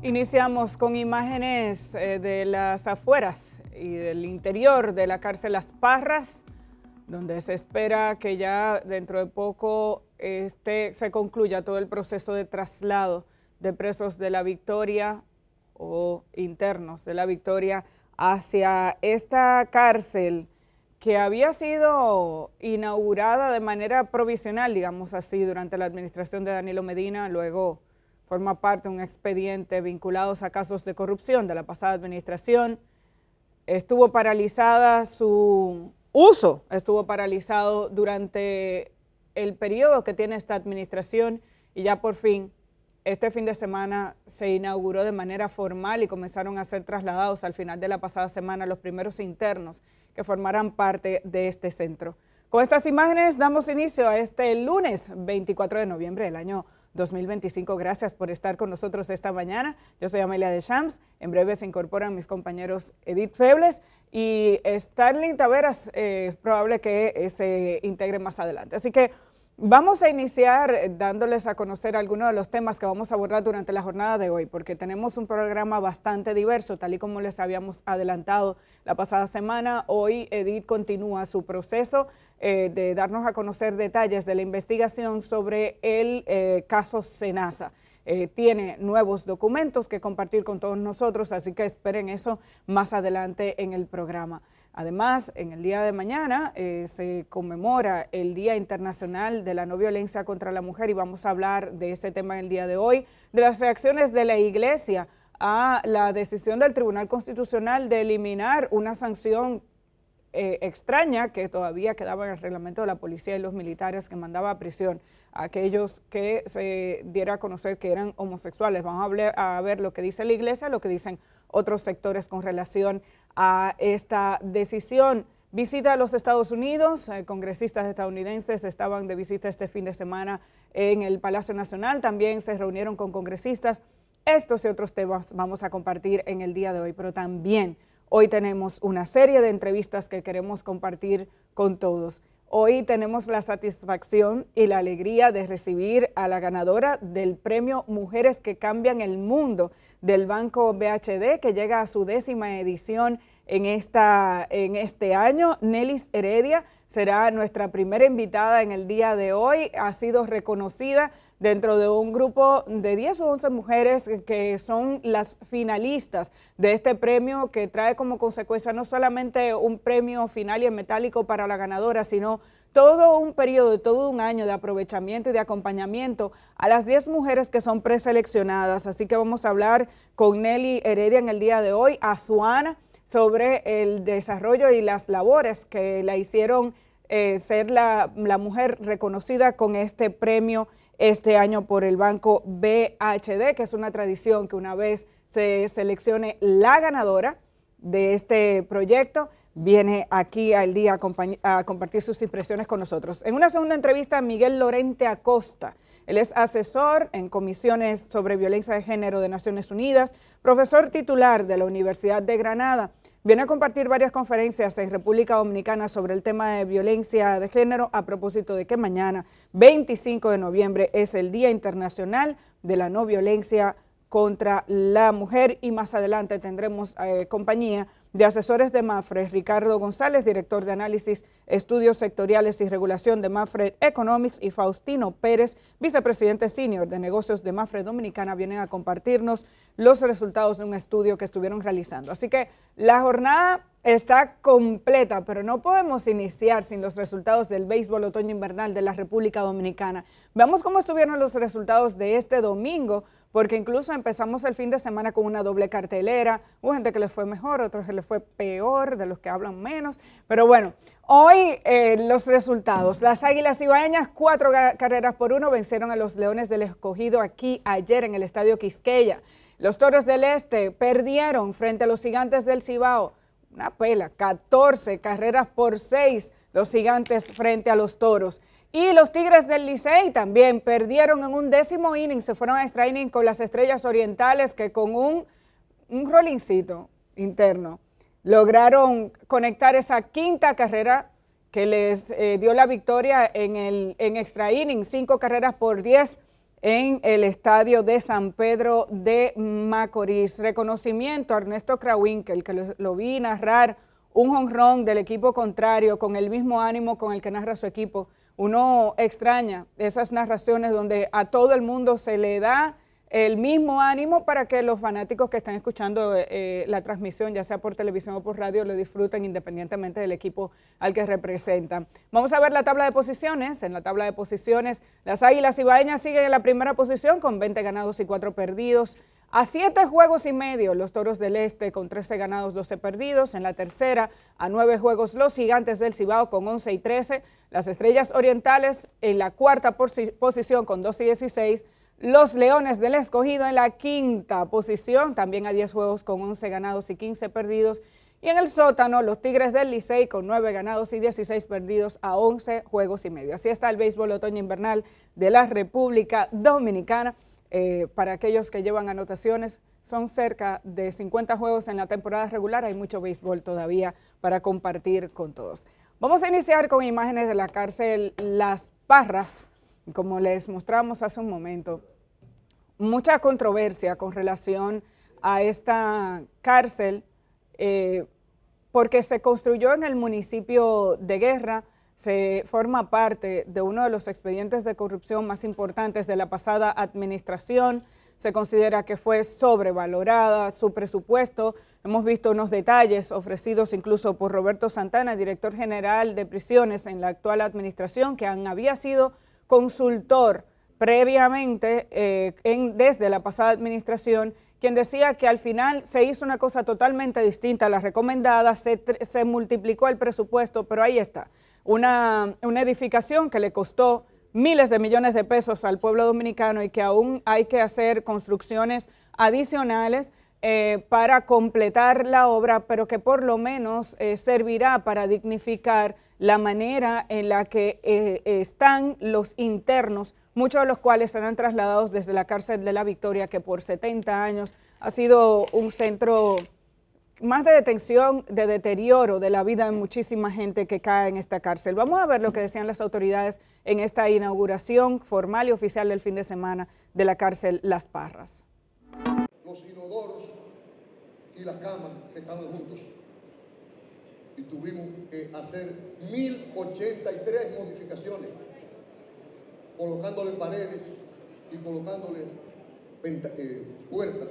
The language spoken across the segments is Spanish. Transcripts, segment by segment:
Iniciamos con imágenes de las afueras y del interior de la cárcel Las Parras, donde se espera que ya dentro de poco se concluya todo el proceso de traslado de presos de La Victoria o internos de La Victoria hacia esta cárcel que había sido inaugurada de manera provisional, digamos así, durante la administración de Danilo Medina. Luego forma parte de un expediente vinculados a casos de corrupción de la pasada administración. Estuvo paralizada su uso, estuvo paralizado durante el periodo que tiene esta administración y ya por fin, este fin de semana se inauguró de manera formal y comenzaron a ser trasladados al final de la pasada semana los primeros internos que formarán parte de este centro. Con estas imágenes damos inicio a este lunes 24 de noviembre del año 2025. Gracias por estar con nosotros esta mañana. Yo soy Amelia Deschamps. En breve se incorporan mis compañeros Edith Febles y Starling Taveras. Es probable que se integre más adelante. Así que vamos a iniciar dándoles a conocer algunos de los temas que vamos a abordar durante la jornada de hoy, porque tenemos un programa bastante diverso, tal y como les habíamos adelantado la pasada semana. Hoy Edith continúa su proceso de darnos a conocer detalles de la investigación sobre el caso Senasa. Tiene nuevos documentos que compartir con todos nosotros, así que esperen eso más adelante en el programa. Además, en el día de mañana se conmemora el Día Internacional de la No Violencia contra la Mujer y vamos a hablar de ese tema en el día de hoy, de las reacciones de la Iglesia a la decisión del Tribunal Constitucional de eliminar una sanción extraña que todavía quedaba en el reglamento de la policía y los militares, que mandaba a prisión a aquellos que se diera a conocer que eran homosexuales. Vamos a ver lo que dice la Iglesia, lo que dicen otros sectores con relación a esta decisión. Visita a los Estados Unidos, congresistas estadounidenses estaban de visita este fin de semana en el Palacio Nacional, también se reunieron con congresistas. Estos y otros temas vamos a compartir en el día de hoy, pero también hoy tenemos una serie de entrevistas que queremos compartir con todos. Hoy tenemos la satisfacción y la alegría de recibir a la ganadora del premio Mujeres que Cambian el Mundo del Banco BHD, que llega a su 10ª edición en este año. Nelis Heredia será nuestra primera invitada en el día de hoy. Ha sido reconocida dentro de un grupo de 10 o 11 mujeres que son las finalistas de este premio, que trae como consecuencia no solamente un premio final y en metálico para la ganadora, sino todo un periodo, todo un año de aprovechamiento y de acompañamiento a las 10 mujeres que son preseleccionadas. Así que vamos a hablar con Nelly Heredia en el día de hoy, a Suana, sobre el desarrollo y las labores que la hicieron ser la mujer reconocida con este premio este año por el Banco BHD, que es una tradición que una vez se seleccione la ganadora de este proyecto, viene aquí al día a compartir sus impresiones con nosotros. En una segunda entrevista, Miguel Lorente Acosta. Él es asesor en comisiones sobre violencia de género de Naciones Unidas, profesor titular de la Universidad de Granada. Viene a compartir varias conferencias en República Dominicana sobre el tema de violencia de género, a propósito de que mañana, 25 de noviembre, es el Día Internacional de la No Violencia contra la Mujer, y más adelante tendremos compañía de asesores de Mapfre, Ricardo González, director de análisis, estudios sectoriales y regulación de Mapfre Economics, y Faustino Pérez, vicepresidente senior de negocios de Mapfre Dominicana, vienen a compartirnos los resultados de un estudio que estuvieron realizando. Así que la jornada está completa, pero no podemos iniciar sin los resultados del béisbol otoño-invernal de la República Dominicana. Veamos cómo estuvieron los resultados de este domingo, porque incluso empezamos el fin de semana con una doble cartelera. Hubo gente que le fue mejor, otros que le fue peor, de los que hablan menos. Pero bueno, hoy los resultados. Las Águilas Ibaeñas, 4 carreras por 1, vencieron a los Leones del Escogido aquí ayer en el Estadio Quisqueya. Los Toros del Este perdieron frente a los Gigantes del Cibao. Una pela, 14 carreras por 6, los Gigantes frente a los Toros. Y los Tigres del Licey también perdieron en un 10º inning, se fueron a extra inning con las Estrellas Orientales, que con un rollincito interno lograron conectar esa 5ª carrera que les dio la victoria en extra inning, 5 carreras por 10 en el estadio de San Pedro de Macorís. Reconocimiento a Ernesto Krawinkel, que lo vi narrar un jonrón del equipo contrario con el mismo ánimo con el que narra su equipo. Uno extraña esas narraciones donde a todo el mundo se le da el mismo ánimo para que los fanáticos que están escuchando la transmisión, ya sea por televisión o por radio, lo disfruten independientemente del equipo al que representan. Vamos a ver la tabla de posiciones. En la tabla de posiciones, las Águilas Ibaeñas siguen en la primera posición con 20 ganados y 4 perdidos. A 7 juegos y medio, los Toros del Este con 13 ganados, 12 perdidos. En la tercera, a 9 juegos, los Gigantes del Cibao con 11 y 13. Las Estrellas Orientales en la cuarta posición con 12 y 16. Los Leones del Escogido en la quinta posición, también a 10 juegos con 11 ganados y 15 perdidos. Y en el sótano, los Tigres del Licey con 9 ganados y 16 perdidos a 11 juegos y medio. Así está el béisbol otoño-invernal de la República Dominicana. Para aquellos que llevan anotaciones, son cerca de 50 juegos en la temporada regular. Hay mucho béisbol todavía para compartir con todos. Vamos a iniciar con imágenes de la cárcel Las Parras. Como les mostramos hace un momento, mucha controversia con relación a esta cárcel porque se construyó en el municipio de Guerra, se forma parte de uno de los expedientes de corrupción más importantes de la pasada administración. Se considera que fue sobrevalorada su presupuesto. Hemos visto unos detalles ofrecidos incluso por Roberto Santana, director general de prisiones en la actual administración, que había sido consultor previamente desde la pasada administración, quien decía que al final se hizo una cosa totalmente distinta a la recomendada, se multiplicó el presupuesto, pero ahí está, una edificación que le costó miles de millones de pesos al pueblo dominicano y que aún hay que hacer construcciones adicionales para completar la obra, pero que por lo menos servirá para dignificar la manera en la que están los internos, muchos de los cuales serán trasladados desde la cárcel de La Victoria, que por 70 años ha sido un centro más de detención, de deterioro de la vida de muchísima gente que cae en esta cárcel. Vamos a ver lo que decían las autoridades en esta inauguración formal y oficial del fin de semana de la cárcel Las Parras. Los inodoros y las camas estaban juntos y tuvimos que hacer 1083 modificaciones, colocándole paredes y colocándole puertas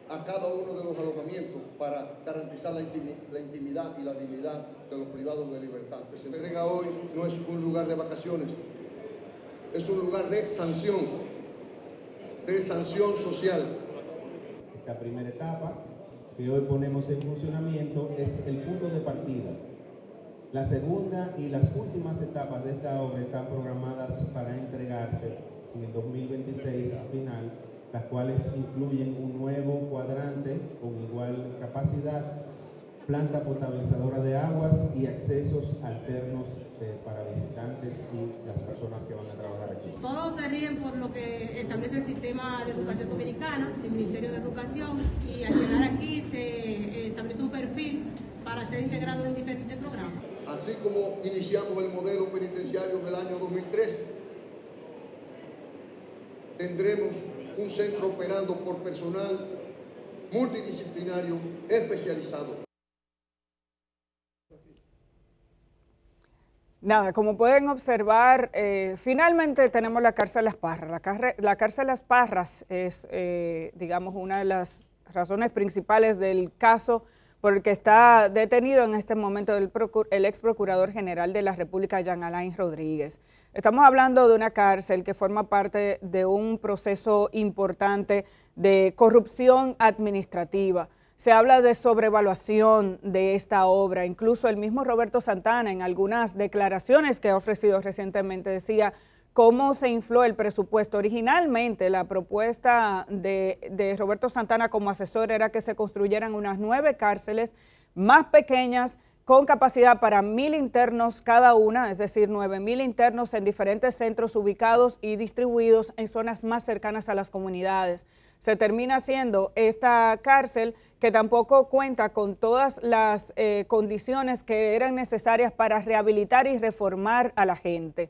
a cada uno de los alojamientos para garantizar la intimidad y la dignidad de los privados de libertad. Que se entrega hoy no es un lugar de vacaciones, es un lugar de sanción social. Esta primera etapa que hoy ponemos en funcionamiento es el punto de partida. La segunda y las últimas etapas de esta obra están programadas para entregarse en el 2026 a final, las cuales incluyen un nuevo cuadrante con igual capacidad, planta potabilizadora de aguas y accesos alternos para visitantes y las personas que van a trabajar aquí. Todos se rigen por lo que establece el sistema de educación dominicana, el Ministerio de Educación, y al llegar aquí se establece un perfil para ser integrado en diferentes programas. Así como iniciamos el modelo penitenciario en el año 2003, tendremos un centro operando por personal multidisciplinario especializado. Nada, como pueden observar, finalmente tenemos la cárcel Las Parras. La cárcel Las Parras es, digamos, una de las razones principales del caso por el que está detenido en este momento el ex procurador general de la República, Jean Alain Rodríguez. Estamos hablando de una cárcel que forma parte de un proceso importante de corrupción administrativa. Se habla de sobrevaluación de esta obra. Incluso el mismo Roberto Santana, en algunas declaraciones que ha ofrecido recientemente, decía cómo se infló el presupuesto. Originalmente, la propuesta de Roberto Santana como asesor era que se construyeran unas 9 cárceles más pequeñas con capacidad para 1,000 internos cada una, es decir, 9,000 internos en diferentes centros ubicados y distribuidos en zonas más cercanas a las comunidades. Se termina haciendo esta cárcel que tampoco cuenta con todas las condiciones que eran necesarias para rehabilitar y reformar a la gente.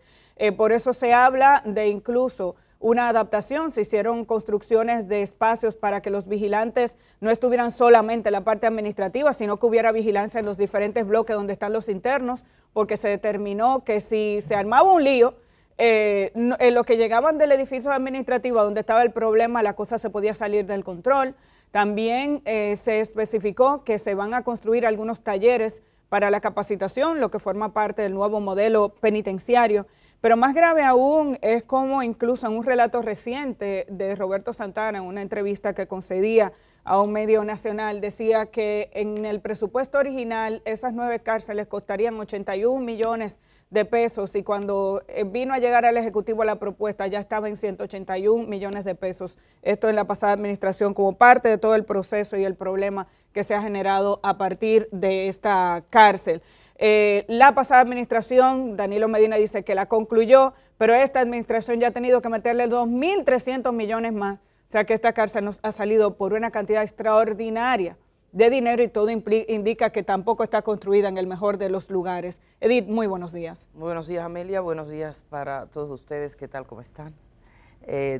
Por eso se habla de incluso una adaptación, se hicieron construcciones de espacios para que los vigilantes no estuvieran solamente en la parte administrativa, sino que hubiera vigilancia en los diferentes bloques donde están los internos, porque se determinó que si se armaba un lío, en lo que llegaban del edificio administrativo donde estaba el problema, la cosa se podía salir del control. También se especificó que se van a construir algunos talleres para la capacitación, lo que forma parte del nuevo modelo penitenciario. Pero más grave aún es como incluso en un relato reciente de Roberto Santana, en una entrevista que concedía a un medio nacional, decía que en el presupuesto original esas 9 cárceles costarían 81 millones de pesos y cuando vino a llegar al Ejecutivo la propuesta ya estaba en 181 millones de pesos. Esto en la pasada administración como parte de todo el proceso y el problema que se ha generado a partir de esta cárcel. La pasada administración, Danilo Medina dice que la concluyó, pero esta administración ya ha tenido que meterle 2.300 millones más, o sea que esta cárcel nos ha salido por una cantidad extraordinaria de dinero y todo indica que tampoco está construida en el mejor de los lugares. Edith, muy buenos días. Muy buenos días, Amelia, buenos días para todos ustedes, ¿qué tal, cómo están?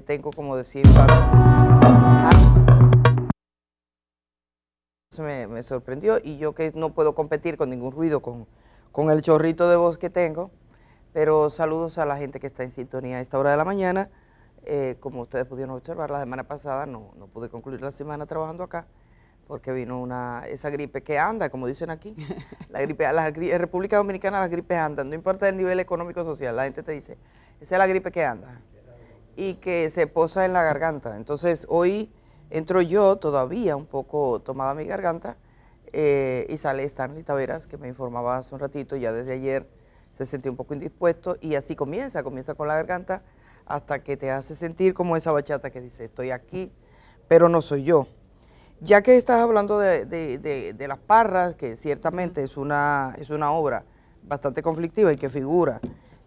Tengo como decir, me sorprendió y yo que no puedo competir con ningún ruido con el chorrito de voz que tengo, pero saludos a la gente que está en sintonía a esta hora de la mañana. Como ustedes pudieron observar, la semana pasada no pude concluir la semana trabajando acá porque vino esa gripe que anda, como dicen aquí, en República Dominicana las gripes andan, no importa el nivel económico o social, la gente te dice, esa es la gripe que anda y que se posa en la garganta. Entonces hoy entro yo todavía un poco tomada mi garganta y sale Stanley Taveras, que me informaba hace un ratito, ya desde ayer se sentía un poco indispuesto y así comienza con la garganta hasta que te hace sentir como esa bachata que dice, estoy aquí, pero no soy yo. Ya que estás hablando de Las Parras, que ciertamente es una obra bastante conflictiva y que figura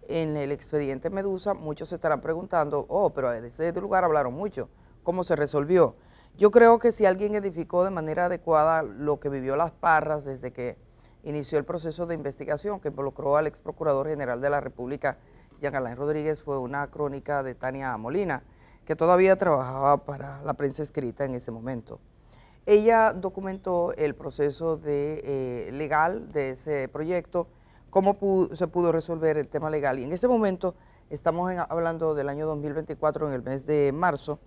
en el expediente Medusa, muchos se estarán preguntando, pero de ese lugar hablaron mucho, ¿cómo se resolvió? Yo creo que si alguien edificó de manera adecuada lo que vivió Las Parras desde que inició el proceso de investigación que involucró al ex procurador general de la República, Jean Alain Rodríguez, fue una crónica de Tania Molina, que todavía trabajaba para la prensa escrita en ese momento. Ella documentó el proceso legal de ese proyecto, cómo se pudo resolver el tema legal. Y en ese momento, estamos hablando del año 2024, en el mes de marzo,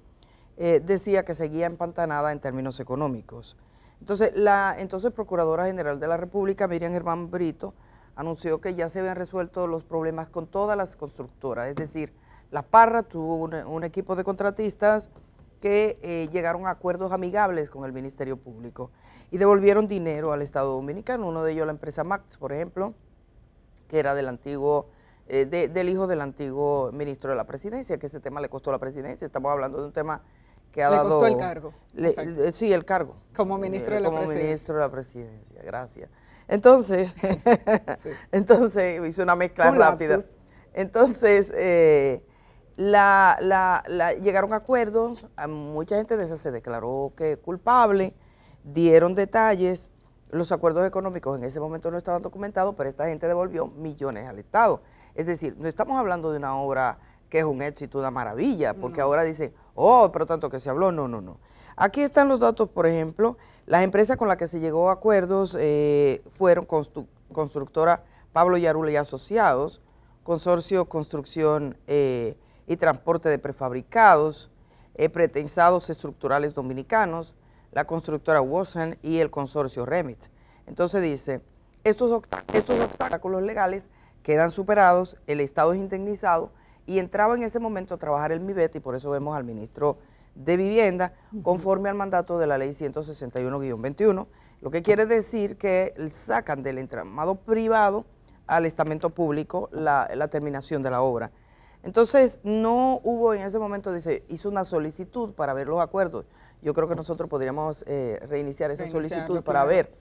decía que seguía empantanada en términos económicos. Entonces, la entonces Procuradora General de la República, Miriam Germán Brito, anunció que ya se habían resuelto los problemas con todas las constructoras, es decir, Las Parras tuvo un equipo de contratistas que llegaron a acuerdos amigables con el Ministerio Público y devolvieron dinero al Estado Dominicano, uno de ellos la empresa Max, por ejemplo, que era del hijo del antiguo ministro de la Presidencia, que ese tema le costó la Presidencia. Estamos hablando de un tema que ha dado... Le costó el cargo. Sí, el cargo. Como ministro de la Presidencia. Como ministro de la Presidencia, gracias. Entonces, sí. Entonces hice una mezcla rápida. Entonces, llegaron a acuerdos, mucha gente de eso se declaró que culpable, dieron detalles, los acuerdos económicos en ese momento no estaban documentados, pero esta gente devolvió millones al Estado. Es decir, no estamos hablando de una obra que es un éxito, una maravilla, porque ahora dicen, pero tanto que se habló, no. Aquí están los datos, por ejemplo, las empresas con las que se llegó a acuerdos fueron Constructora Pablo Yarula y Asociados, Consorcio Construcción y Transporte de Prefabricados, Pretensados Estructurales Dominicanos, la constructora Wosan y el consorcio Remit. Entonces dice, estos obstáculos legales quedan superados, el Estado es indemnizado y entraba en ese momento a trabajar el MIBET y por eso vemos al ministro de Vivienda conforme al mandato de la ley 161-21, lo que quiere decir que sacan del entramado privado al estamento público la terminación de la obra. Entonces, no hubo en ese momento, hizo una solicitud para ver los acuerdos. Yo creo que nosotros podríamos reiniciar esa solicitud para ver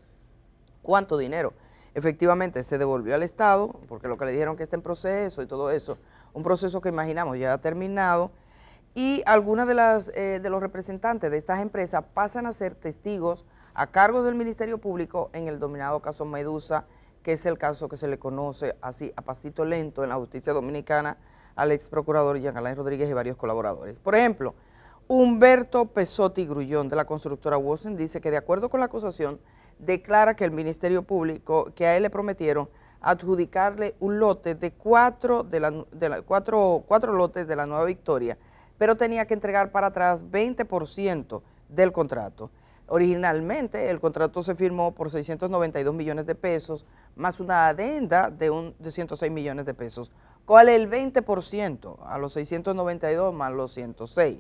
cuánto dinero efectivamente se devolvió al Estado, porque lo que le dijeron que está en proceso y todo eso, un proceso que imaginamos ya ha terminado, y algunas de los representantes de estas empresas pasan a ser testigos a cargo del Ministerio Público en el denominado caso Medusa, que es el caso que se le conoce así a pasito lento en la justicia dominicana, al ex procurador Jean Alain Rodríguez y varios colaboradores. Por ejemplo, Humberto Pesotti Grullón, de la constructora Wosen, dice que de acuerdo con la acusación, declara que el Ministerio Público, que a él le prometieron adjudicarle un lote de cuatro lotes de la Nueva Victoria, pero tenía que entregar para atrás 20% del contrato. Originalmente el contrato se firmó por 692 millones de pesos, más una adenda de 106 millones de pesos. ¿Cuál es el 20% a los 692 más los 106?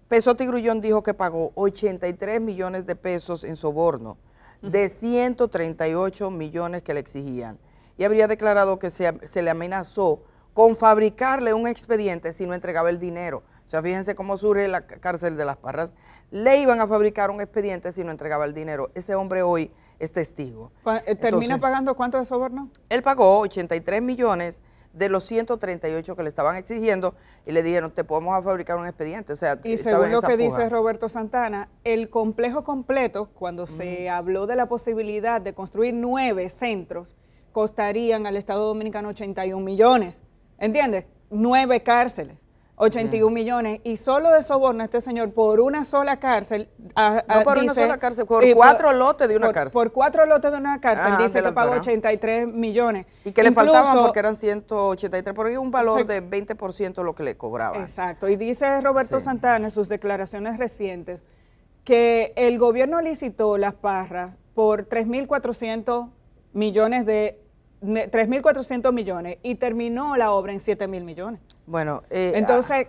Pesotti Grullón dijo que pagó 83 millones de pesos en soborno de 138 millones que le exigían, y habría declarado que se le amenazó con fabricarle un expediente si no entregaba el dinero. O sea, fíjense cómo surge la cárcel de Las Parras. Le iban a fabricar un expediente si no entregaba el dinero. Ese hombre hoy es testigo. ¿Termina pagando cuánto de soborno? Él pagó 83 millones de los 138 que le estaban exigiendo, y le dijeron, te podemos fabricar un expediente. O sea, y según lo que dice Roberto Santana, el complejo completo, cuando se habló de la posibilidad de construir 9 centros, costarían al Estado Dominicano 81 millones. ¿Entiendes? 9 cárceles. 81 millones, y solo de soborno este señor por una sola cárcel. No por una sola cárcel, por 4 lotes de una cárcel. Por 4 lotes de una cárcel, dice que pagó 83 millones. Y que le faltaban porque eran 183, porque un valor de 20% lo que le cobraban. Exacto, y dice Roberto Santana en sus declaraciones recientes que el gobierno licitó Las Parras por 3.400 millones y terminó la obra en 7.000 millones. Bueno, entonces,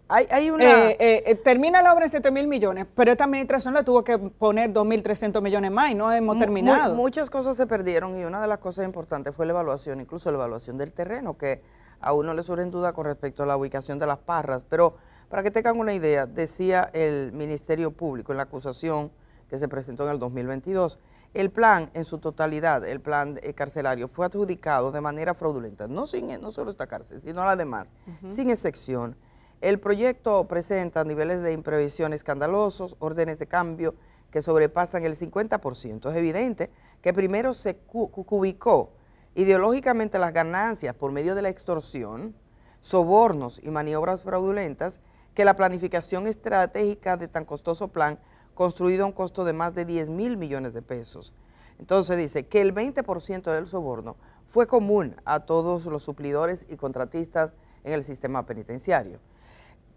hay una... termina la obra en 7.000 millones, pero esta administración le tuvo que poner 2.300 millones más y no hemos terminado. Muchas cosas se perdieron, y una de las cosas importantes fue la evaluación, incluso la evaluación del terreno, que a uno le surge en duda con respecto a la ubicación de Las Parras. Pero para que tengan una idea, decía el Ministerio Público en la acusación que se presentó en el 2022, el plan en su totalidad, el plan carcelario, fue adjudicado de manera fraudulenta, no solo esta cárcel, sino la demás, sin excepción. El proyecto presenta niveles de imprevisión escandalosos, órdenes de cambio que sobrepasan el 50%. Es evidente que primero se cubicó ideológicamente las ganancias por medio de la extorsión, sobornos y maniobras fraudulentas, que la planificación estratégica de tan costoso plan construido a un costo de más de 10.000 millones de pesos. Entonces dice que el 20% del soborno fue común a todos los suplidores y contratistas en el sistema penitenciario.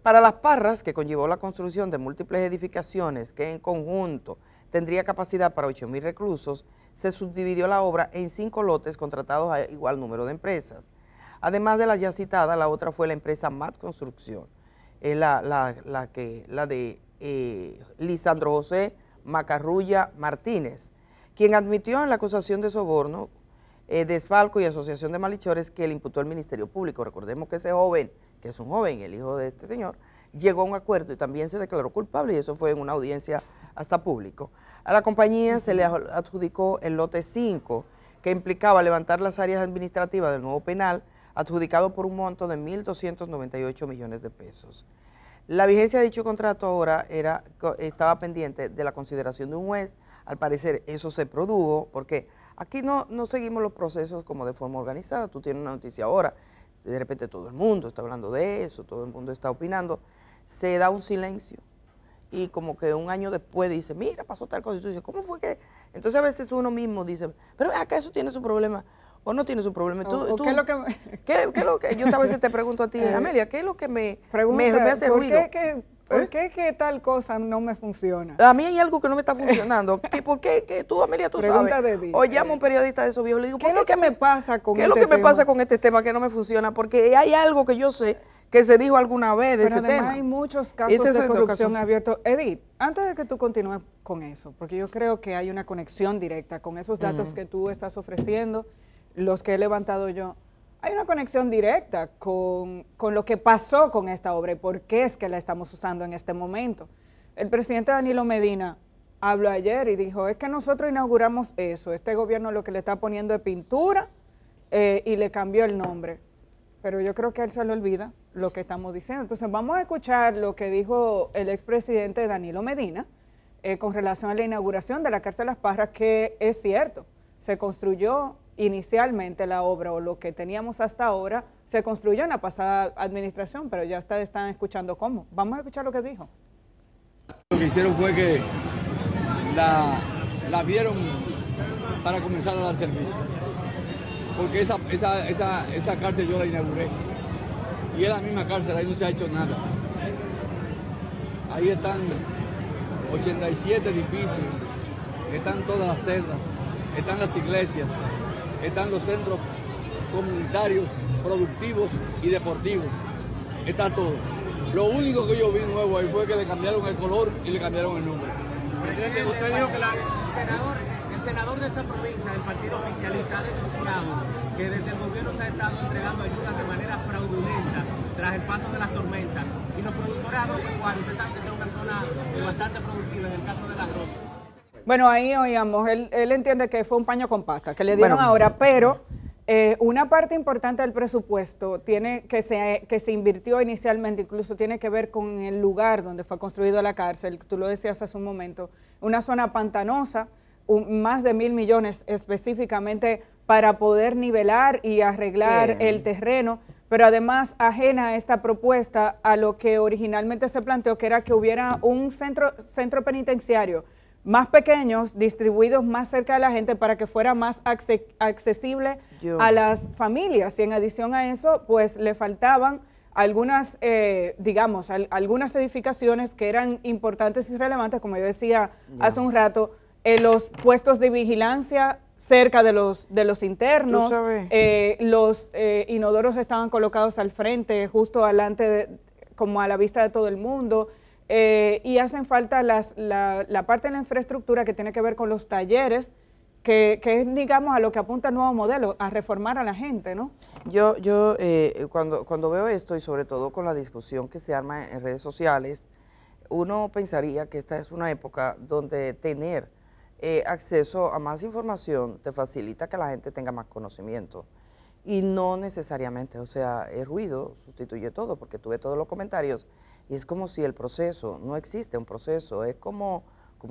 Para Las Parras, que conllevó la construcción de múltiples edificaciones que en conjunto tendría capacidad para 8.000 reclusos, se subdividió la obra en 5 lotes contratados a igual número de empresas. Además de la ya citada, la otra fue la empresa MAT Construcción, la de Lisandro José Macarrulla Martínez, quien admitió en la acusación de soborno, desfalco y asociación de malhechores que le imputó el Ministerio Público. Recordemos que ese joven, que es un joven, el hijo de este señor, llegó a un acuerdo y también se declaró culpable, y eso fue en una audiencia hasta público. A la compañía se le adjudicó el lote 5, que implicaba levantar las áreas administrativas del nuevo penal, adjudicado por un monto de 1.298 millones de pesos. La vigencia de dicho contrato ahora estaba pendiente de la consideración de un juez. Al parecer eso se produjo, porque aquí no seguimos los procesos como de forma organizada. Tú tienes una noticia ahora, de repente todo el mundo está hablando de eso, todo el mundo está opinando, se da un silencio, y como que un año después dice, mira, pasó tal cosa, y tú dices, ¿cómo fue que? Entonces a veces uno mismo dice, pero acá eso tiene su problema, o no tiene su problema. ¿Qué es lo que ¿qué es lo que yo a veces te pregunto a ti, Amelia, qué es lo que me hace ¿por ruido? ¿Por qué que tal cosa no me funciona? A mí hay algo que no me está funcionando. ¿Por qué tú, Amelia, tú Pregunta sabes? de ti. O llamo a un periodista de esos viejos y le digo, ¿Qué es lo que me pasa con ¿qué es lo que me pasa con este tema que no me funciona? Porque hay algo que yo sé que se dijo alguna vez de Pero ese además tema. hay muchos casos de corrupción abiertos. Edith, antes de que tú continúes con eso, porque yo creo que hay una conexión directa con esos datos que tú estás ofreciendo, los que he levantado yo, hay una conexión directa con lo que pasó con esta obra y por qué es que la estamos usando en este momento. El presidente Danilo Medina habló ayer y dijo, es que nosotros inauguramos eso, este gobierno lo que le está poniendo es pintura y le cambió el nombre. Pero yo creo que a él se le olvida lo que estamos diciendo. Entonces vamos a escuchar lo que dijo el expresidente Danilo Medina con relación a la inauguración de la cárcel Las Parras, que es cierto, se construyó inicialmente la obra o lo que teníamos hasta ahora se construyó en la pasada administración, pero ya ustedes están escuchando cómo. Vamos a escuchar lo que dijo. Lo que hicieron fue que la vieron para comenzar a dar servicio. Porque esa cárcel yo la inauguré. Y es la misma cárcel, ahí no se ha hecho nada. Ahí están 87 edificios, están todas las celdas, están las iglesias, están los centros comunitarios, productivos y deportivos. Está todo. Lo único que yo vi nuevo ahí fue que le cambiaron el color y le cambiaron el nombre. Presidente, usted dijo que el senador de esta provincia, del partido oficialista, ha denunciado que desde el gobierno se ha estado entregando ayudas de manera fraudulenta tras el paso de las tormentas. Y los productores agropecuarios, usted sabe que es una zona bastante productiva en el caso del arroz. Bueno, ahí oíamos, él entiende que fue un paño con pasta que le dieron ahora, pero una parte importante del presupuesto que se invirtió inicialmente, incluso tiene que ver con el lugar donde fue construida la cárcel, tú lo decías hace un momento, una zona pantanosa, más de 1.000 millones específicamente para poder nivelar y arreglar el terreno, pero además ajena a esta propuesta a lo que originalmente se planteó, que era que hubiera un centro penitenciario más pequeños, distribuidos más cerca de la gente para que fuera más accesible a las familias. Y en adición a eso, pues le faltaban algunas, algunas edificaciones que eran importantes y relevantes, como yo decía hace un rato, los puestos de vigilancia cerca de los internos, los inodoros estaban colocados al frente, justo adelante, como a la vista de todo el mundo. Y hacen falta la parte de la infraestructura que tiene que ver con los talleres, que es, digamos, a lo que apunta el nuevo modelo, a reformar a la gente, ¿no? Yo cuando veo esto, y sobre todo con la discusión que se arma en redes sociales, uno pensaría que esta es una época donde tener acceso a más información te facilita que la gente tenga más conocimiento. Y no necesariamente, o sea, el ruido sustituye todo, porque tú ves todos los comentarios, y es como si el proceso, no existe un proceso, es como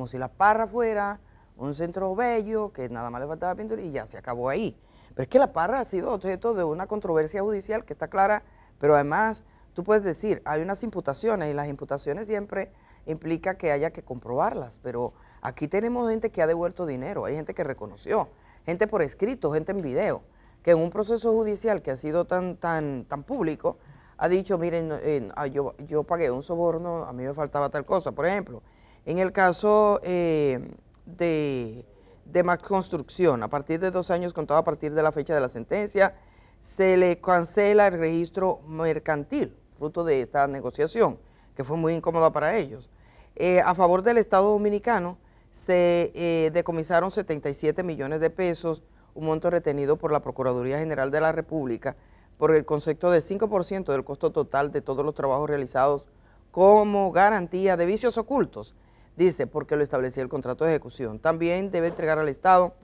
si La Parra fuera un centro bello, que nada más le faltaba pintura y ya se acabó ahí. Pero es que La Parra ha sido objeto de una controversia judicial que está clara, pero además tú puedes decir, hay unas imputaciones y las imputaciones siempre implica que haya que comprobarlas, pero aquí tenemos gente que ha devuelto dinero, hay gente que reconoció, gente por escrito, gente en video, que en un proceso judicial que ha sido tan público, ha dicho, miren, yo pagué un soborno, a mí me faltaba tal cosa. Por ejemplo, en el caso de Max Construcción, a partir de 2 años contado a partir de la fecha de la sentencia, se le cancela el registro mercantil, fruto de esta negociación, que fue muy incómoda para ellos. A favor del Estado Dominicano, se decomisaron 77 millones de pesos, un monto retenido por la Procuraduría General de la República, por el concepto de 5% del costo total de todos los trabajos realizados como garantía de vicios ocultos, dice, porque lo establecía el contrato de ejecución. También debe entregar al Estado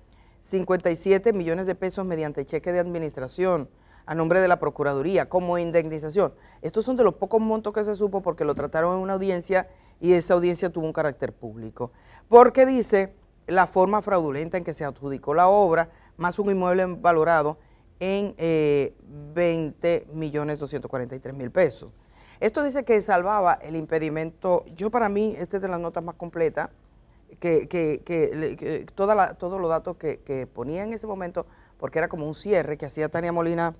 57 millones de pesos mediante cheque de administración a nombre de la Procuraduría como indemnización. Estos son de los pocos montos que se supo porque lo trataron en una audiencia y esa audiencia tuvo un carácter público. Porque dice la forma fraudulenta en que se adjudicó la obra, más un inmueble valorado en 20.243.000 pesos. Esto dice que salvaba el impedimento. Yo, para mí, esta es de las notas más completas, todos los datos que ponía en ese momento, porque era como un cierre que hacía Tania Molina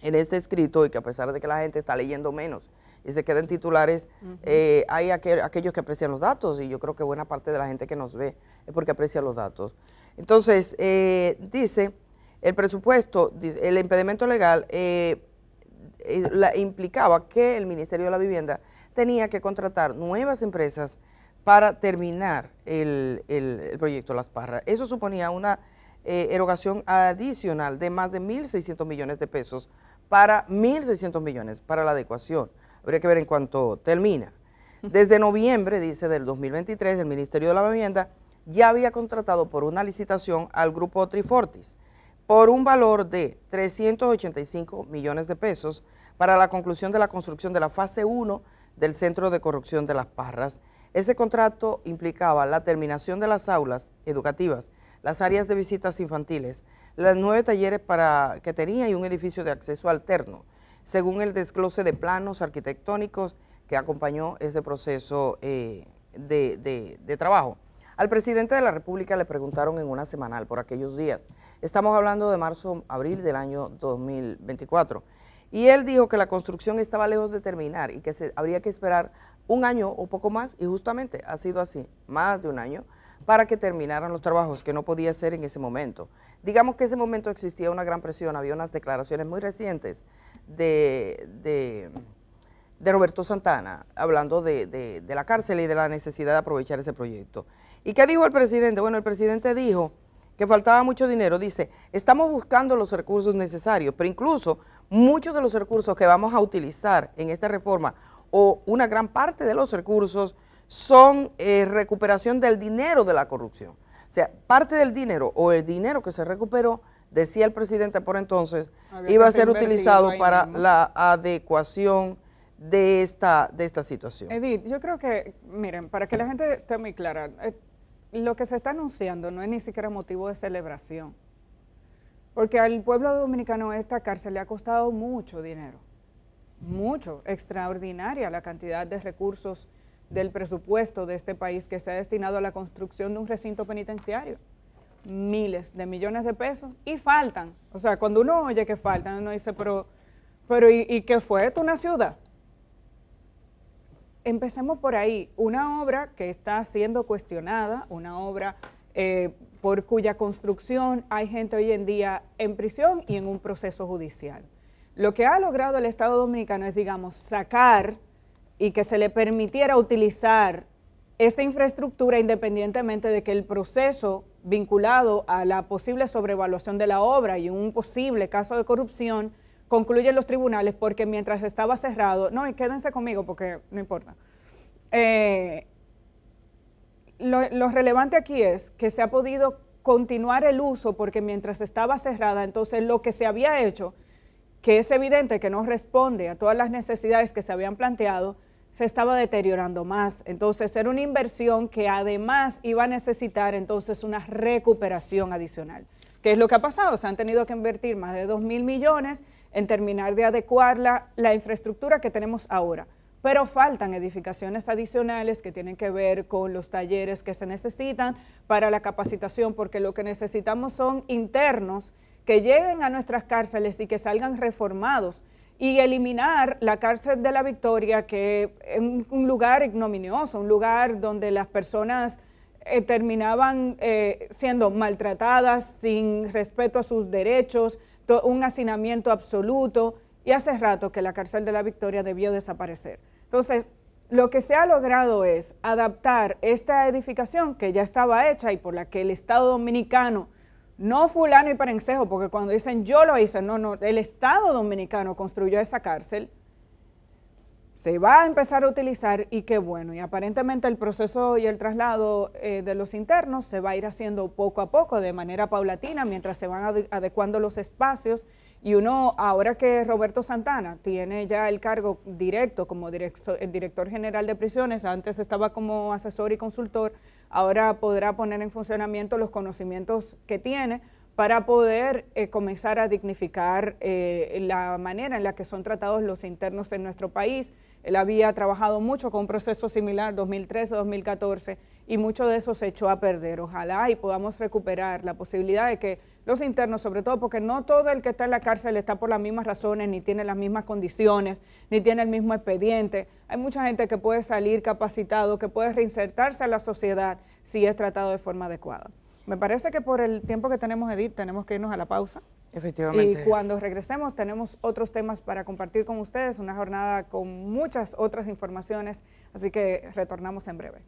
en este escrito, y que a pesar de que la gente está leyendo menos y se quedan titulares, hay aquellos que aprecian los datos, y yo creo que buena parte de la gente que nos ve es porque aprecia los datos. Entonces, dice, el presupuesto, el impedimento legal implicaba que el Ministerio de la Vivienda tenía que contratar nuevas empresas para terminar el proyecto Las Parras. Eso suponía una erogación adicional de más de 1.600 millones de pesos para 1.600 millones para la adecuación. Habría que ver en cuánto termina. Desde noviembre, dice, del 2023, el Ministerio de la Vivienda ya había contratado por una licitación al grupo Trifortis por un valor de 385 millones de pesos para la conclusión de la construcción de la fase 1 del Centro de Corrección de Las Parras. Ese contrato implicaba la terminación de las aulas educativas, las áreas de visitas infantiles, las 9 talleres que tenía y un edificio de acceso alterno, según el desglose de planos arquitectónicos que acompañó ese proceso de trabajo. Al presidente de la República le preguntaron en una semanal por aquellos días. Estamos hablando de marzo-abril del año 2024. Y él dijo que la construcción estaba lejos de terminar y que habría que esperar un año o poco más, y justamente ha sido así, más de un año, para que terminaran los trabajos, que no podía ser en ese momento. Digamos que en ese momento existía una gran presión, había unas declaraciones muy recientes de Roberto Santana, hablando de la cárcel y de la necesidad de aprovechar ese proyecto. ¿Y qué dijo el presidente? Bueno, el presidente dijo que faltaba mucho dinero. Dice, estamos buscando los recursos necesarios, pero incluso muchos de los recursos que vamos a utilizar en esta reforma, o una gran parte de los recursos, son recuperación del dinero de la corrupción. O sea, parte del dinero o el dinero que se recuperó, decía el presidente por entonces, iba a ser utilizado para la adecuación de esta situación. Edith, yo creo que, miren, para que la gente esté muy clara, lo que se está anunciando no es ni siquiera motivo de celebración, porque al pueblo dominicano esta cárcel le ha costado mucho dinero, mucho, extraordinaria la cantidad de recursos del presupuesto de este país que se ha destinado a la construcción de un recinto penitenciario. Miles de millones de pesos y faltan. O sea, cuando uno oye que faltan, uno dice, pero ¿y qué fue? ¿Esto una ciudad? Empecemos por ahí. Una obra que está siendo cuestionada, una obra por cuya construcción hay gente hoy en día en prisión y en un proceso judicial. Lo que ha logrado el Estado Dominicano es, digamos, sacar y que se le permitiera utilizar esta infraestructura independientemente de que el proceso vinculado a la posible sobrevaluación de la obra y un posible caso de corrupción concluye en los tribunales, porque mientras estaba cerrado, no, y quédense conmigo porque no importa. Lo relevante aquí es que se ha podido continuar el uso porque mientras estaba cerrada, entonces lo que se había hecho, que es evidente que no responde a todas las necesidades que se habían planteado, se estaba deteriorando más. Entonces era una inversión que además iba a necesitar entonces una recuperación adicional. ¿Qué es lo que ha pasado? Se han tenido que invertir más de 2.000 millones en terminar de adecuar la infraestructura que tenemos ahora. Pero faltan edificaciones adicionales que tienen que ver con los talleres que se necesitan para la capacitación, porque lo que necesitamos son internos que lleguen a nuestras cárceles y que salgan reformados, y eliminar la cárcel de la Victoria, que es un lugar ignominioso, un lugar donde las personas terminaban siendo maltratadas sin respeto a sus derechos, un hacinamiento absoluto, y hace rato que la cárcel de la Victoria debió desaparecer. Entonces, lo que se ha logrado es adaptar esta edificación que ya estaba hecha y por la que el Estado Dominicano, no fulano y perencejo, porque cuando dicen yo lo hice, no, el Estado Dominicano construyó esa cárcel, se va a empezar a utilizar y qué bueno, y aparentemente el proceso y el traslado de los internos se va a ir haciendo poco a poco, de manera paulatina, mientras se van adecuando los espacios, y uno, ahora que Roberto Santana tiene ya el cargo directo como el director general de prisiones, antes estaba como asesor y consultor, ahora podrá poner en funcionamiento los conocimientos que tiene para poder comenzar a dignificar la manera en la que son tratados los internos en nuestro país. Él había trabajado mucho con un proceso similar 2013-2014 y mucho de eso se echó a perder. Ojalá y podamos recuperar la posibilidad de que los internos, sobre todo porque no todo el que está en la cárcel está por las mismas razones, ni tiene las mismas condiciones, ni tiene el mismo expediente. Hay mucha gente que puede salir capacitado, que puede reinsertarse a la sociedad si es tratado de forma adecuada. Me parece que por el tiempo que tenemos, Edith, tenemos que irnos a la pausa. Efectivamente. Y cuando regresemos tenemos otros temas para compartir con ustedes, una jornada con muchas otras informaciones, así que retornamos en breve.